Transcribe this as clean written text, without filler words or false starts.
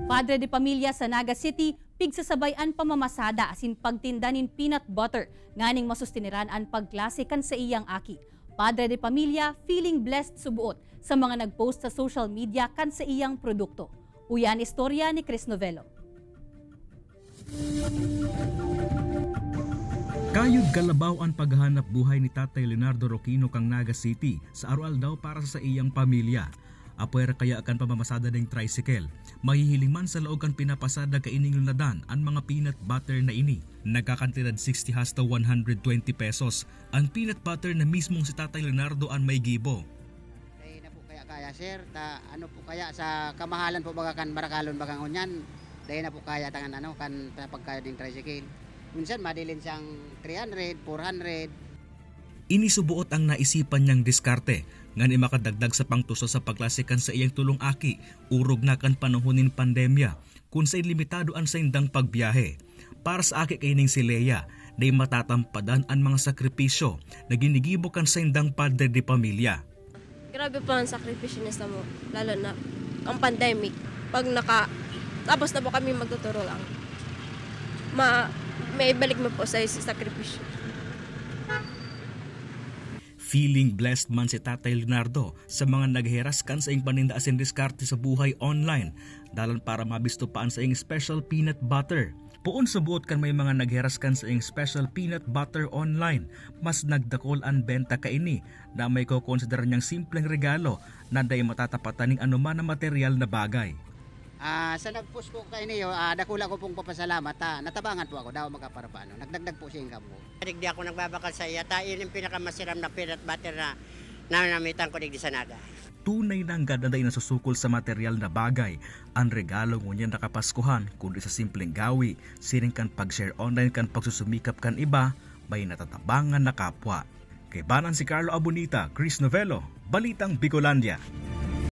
Padre de pamilya sa Naga City, pigsasabayan pamamasada asin pagtinda nin peanut butter, nganing masustiniran ang pagklase kan sa iyang aki. Padre de pamilya, feeling blessed subuot sa mga nagpost sa social media kan sa iyang produkto. Uyan istorya ni Chris Novello. Kayod kalabaw ang paghahanap buhay ni Tatay Leonardo Roquino kang Naga City sa arual daw para sa iyang pamilya. Apuera kaya akan pamamasada ng tricycle. Mahihiling man sa laog kan pinapasada kaining lunadan ang mga peanut butter na ini. Nagkakantidad 60 hasta 120 pesos. Ang peanut butter na mismong si Tatay Leonardo ang may gibo. Ay na po kaya sir, ano po kaya sa kamahalan po baga kan barakalon bagang unyan. Dahil na po kaya tangan kan pagkaya ding tricycle. Minsan madilin siyang 300, 400. Inisubuot ang naisipan niyang diskarte, nga ni makadagdag sa pangtuso sa paglasikan sa iyang tulong aki, urog na kan panahonin pandemya, kung sa limitado ang sa indang pagbiyahe. Para sa aki kaining si Leia, na matatampadan ang mga sakripisyo na ginigibo kan sa indang padre de pamilya. Grabe po ang sakripisyo niya mo, lalo na ang pandemic. Pag tapos na po kami magtuturo lang, may balik mo po sa sakripisyo. Feeling blessed man si Tatay Leonardo sa mga nagheraskan sa iyong paninda asin diskarte sa buhay online dalan para mabisto paan sa iyong special peanut butter. Puon subuot kan may mga nagheraskan sa iyong special peanut butter online, mas nagdakol ang benta kaini na may kukonsidera niyang simpleng regalo na day matatapatan ng anuman na material na bagay. Sa nag-post po kayo niyo, dakula ko pong papasalamat. Natabangan po ako, daw magkaparapano. Nagdagdag po siya income ko. Di ako nagbabakal sa iya. Yun yung pinakamasiram na peanut butter na nanamitan ko digdi sa Naga. Tunay na ang ganda na susukol sa material na bagay. Ang regalo ngunyan nakapaskuhan, kundi sa simpleng gawi, siring kan pag-share online kan pagsusumikap kan iba, may natatabangan na kapwa. Kay banan si Carlo Abunita, Chris Novello, Balitang Bicolandia.